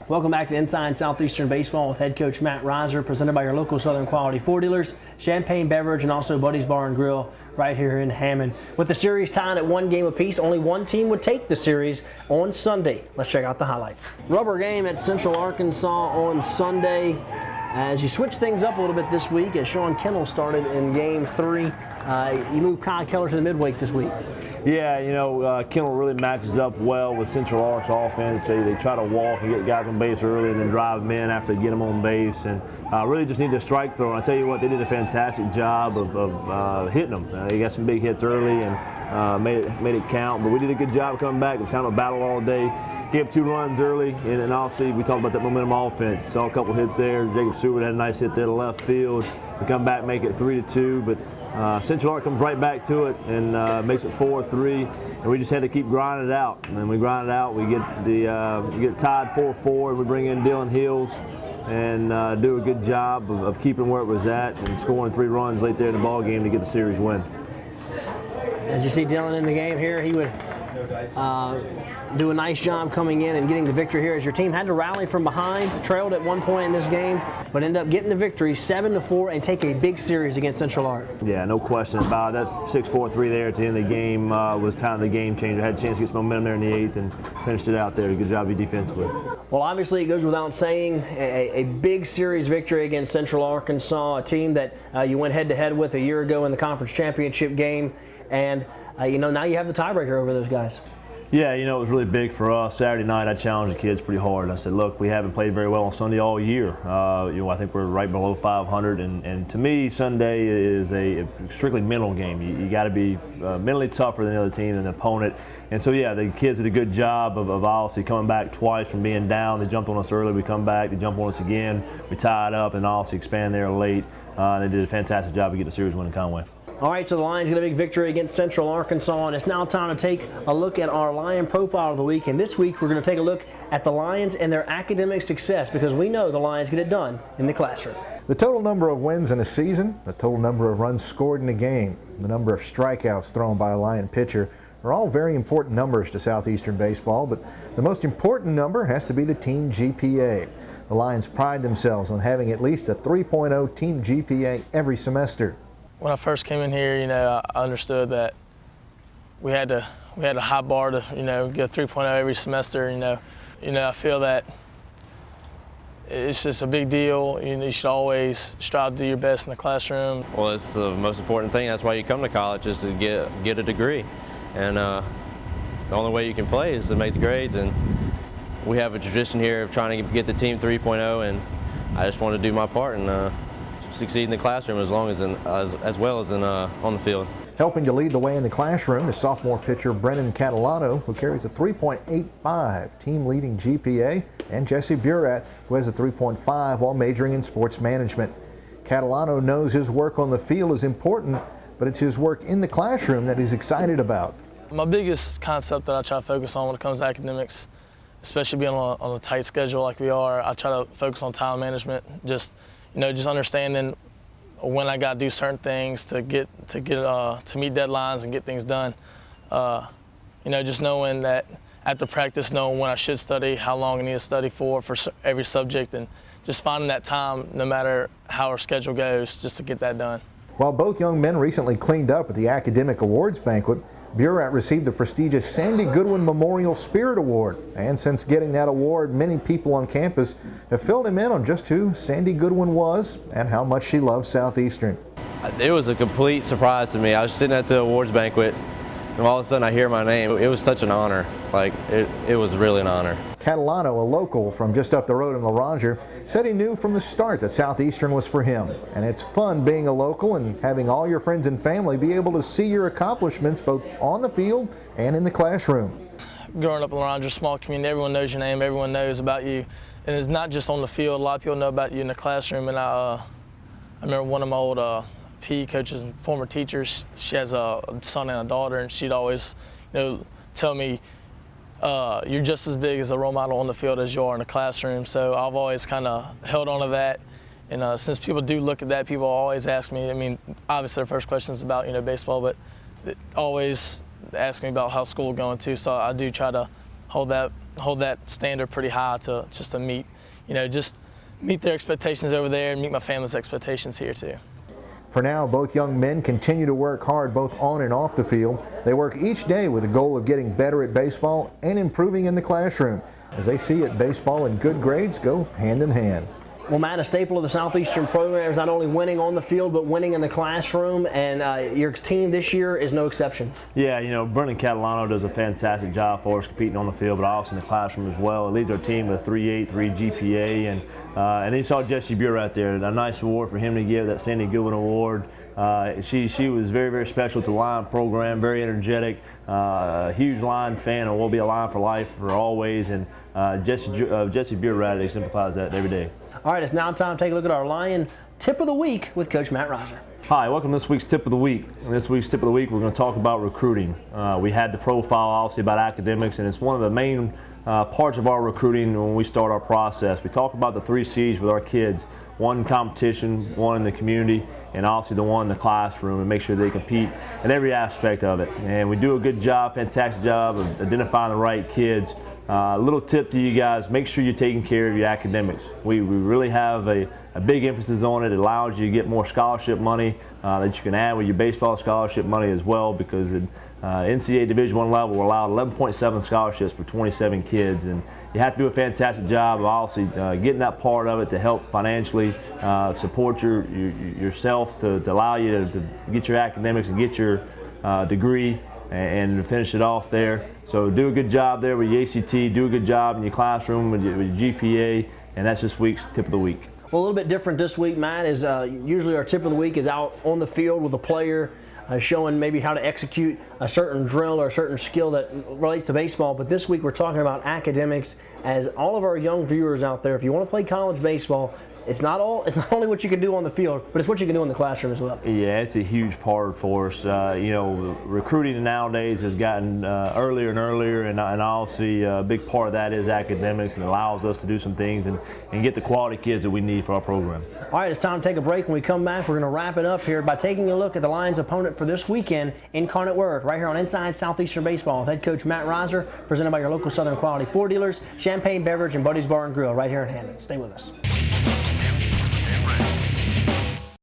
Welcome back to Inside Southeastern Baseball with head coach Matt Reiser, presented by your local Southern Quality Ford dealers, Champagne Beverage, and also Buddy's Bar and Grill right here in Hammond. With the series tied at 1 game apiece, only one team would take the series on Sunday. Let's check out the highlights. Rubber game at Central Arkansas on Sunday. As you switch things up a little bit this week, as Sean Kennel started in Game 3, you moved Kyle Keller to the midweek this week. Yeah, you know, Kennel really matches up well with Central Arkansas offense. They try to walk and get guys on base early and then drive them in after they get them on base. And really just need to strike throw. And I tell you what, they did a fantastic job of hitting them. They got some big hits early and made it count. But we did a good job coming back. It was kind of a battle all day. Gave up 2 runs early, and obviously we talked about that momentum offense. Saw a couple hits there. Jacob Seward had a nice hit there to left field. We come back, make it 3-2, but Central Ark comes right back to it and makes it 4-3, and we just had to keep grinding it out. And then we grind it out. We get tied 4-4, and we bring in Dylan Hills and do a good job of keeping where it was at and scoring 3 runs late there in the ball game to get the series win. As you see Dylan in the game here, he would do a nice job coming in and getting the victory here, as your team had to rally from behind, trailed at one point in this game, but ended up getting the victory 7-4 and take a big series against Central Ark. Yeah, no question about it. That 6-4-3 there at the end of the game was kind of the game changer. Had a chance to get some momentum there in the 8th and finished it out there. Good job defensively. Well, obviously it goes without saying, a big series victory against Central Arkansas, a team that you went head-to-head with a year ago in the conference championship game, and you know, now you have the tiebreaker over those guys. Yeah, you know, it was really big for us. Saturday night, I challenged the kids pretty hard. I said, look, we haven't played very well on Sunday all year. You know, I think we're right below 500, and to me, Sunday is a strictly mental game. You got to be mentally tougher than the other team and the opponent. And so, yeah, the kids did a good job of obviously coming back twice from being down. They jumped on us early. We come back. They jump on us again. We tied up and obviously expand there late. They did a fantastic job of getting the series win in Conway. All right, so the Lions get a big victory against Central Arkansas, and it's now time to take a look at our Lion Profile of the Week. And this week, we're going to take a look at the Lions and their academic success, because we know the Lions get it done in the classroom. The total number of wins in a season, the total number of runs scored in a game, the number of strikeouts thrown by a Lion pitcher are all very important numbers to Southeastern baseball, but the most important number has to be the team GPA. The Lions pride themselves on having at least a 3.0 team GPA every semester. When I first came in here, you know, I understood that we had a high bar to, you know, get a 3.0 every semester. You know, I feel that it's just a big deal. You should always strive to do your best in the classroom. Well, it's the most important thing. That's why you come to college, is to get a degree, and the only way you can play is to make the grades. And we have a tradition here of trying to get the team 3.0, and I just want to do my part and succeed in the classroom as well as on the field. Helping to lead the way in the classroom is sophomore pitcher Brennan Catalano, who carries a 3.85 team-leading GPA, and Jesse Burat, who has a 3.5 while majoring in sports management. Catalano knows his work on the field is important, but it's his work in the classroom that he's excited about. My biggest concept that I try to focus on when it comes to academics, especially being on a tight schedule like we are, I try to focus on time management. Just understanding when I got to do certain things to meet deadlines and get things done. You know, just knowing that after practice, knowing when I should study, how long I need to study for every subject, and just finding that time, no matter how our schedule goes, just to get that done. While both young men recently cleaned up at the academic awards banquet, Burat received the prestigious Sandy Goodwin Memorial Spirit Award, and since getting that award, many people on campus have filled him in on just who Sandy Goodwin was and how much she loves Southeastern. It was a complete surprise to me. I was sitting at the awards banquet, and all of a sudden I hear my name. It was such an honor. Like, it was really an honor. Catalano, a local from just up the road in La Ranger, said he knew from the start that Southeastern was for him. And it's fun being a local and having all your friends and family be able to see your accomplishments both on the field and in the classroom. Growing up in La Ranger, small community, everyone knows your name, everyone knows about you. And it's not just on the field. A lot of people know about you in the classroom. And I remember one of my old PE coaches and former teachers, she has a son and a daughter, and she'd always, you know, tell me, you're just as big as a role model on the field as you are in the classroom. So I've always kind of held on to that. And since people do look at that, people always ask me, I mean, obviously their first question is about, you know, baseball, but always ask me about how school is going too. So I do try to hold that standard pretty high to meet, just meet their expectations over there and meet my family's expectations here too. For now, both young men continue to work hard both on and off the field. They work each day with the goal of getting better at baseball and improving in the classroom. As they see it, baseball and good grades go hand in hand. Well, Matt, a staple of the Southeastern program is not only winning on the field, but winning in the classroom, and your team this year is no exception. Yeah, Brendan Catalano does a fantastic job for us competing on the field, but also in the classroom as well. He leads our team with a 3.83 GPA, and then you saw Jesse Buer right there. A nice award for him to give, that Sandy Goodwin Award. She was very, very special to the line program, very energetic, huge line fan, and will be a line for life for always. And Jesse Buer right exemplifies that every day. All right, it's now time to take a look at our Lion Tip of the Week with Coach Matt Riser. Hi, welcome to this week's Tip of the Week. In this week's Tip of the Week, we're going to talk about recruiting. We had the profile, obviously, about academics, and it's one of the main parts of our recruiting when we start our process. We talk about the 3 C's with our kids: one in competition, one in the community, and obviously the one in the classroom, and make sure they compete in every aspect of it. And we do a good job, fantastic job of identifying the right kids. Little tip to you guys: make sure you're taking care of your academics. We really have a big emphasis on it. It allows you to get more scholarship money that you can add with your baseball scholarship money as well, because in NCAA Division I level, we're allowed 11.7 scholarships for 27 kids, and you have to do a fantastic job of obviously getting that part of it to help financially support yourself to allow you to get your academics and get your degree and finish it off there. So do a good job there with your ACT, do a good job in your classroom with your GPA, and that's this week's Tip of the Week. Well, a little bit different this week, Matt, is usually our Tip of the Week is out on the field with a player, showing maybe how to execute a certain drill or a certain skill that relates to baseball. But this week we're talking about academics. As all of our young viewers out there, if you want to play college baseball, it's not only what you can do on the field, but it's what you can do in the classroom as well. Yeah, it's a huge part for us. Recruiting nowadays has gotten earlier and earlier, and obviously a big part of that is academics, and allows us to do some things and get the quality kids that we need for our program. All right, it's time to take a break. When we come back, we're going to wrap it up here by taking a look at the Lions' opponent for this weekend, Incarnate Word, right here on Inside Southeastern Baseball with head coach Matt Riser, presented by your local Southern Quality 4 dealers, Champagne Beverage, and Buddy's Bar and Grill right here in Hammond. Stay with us.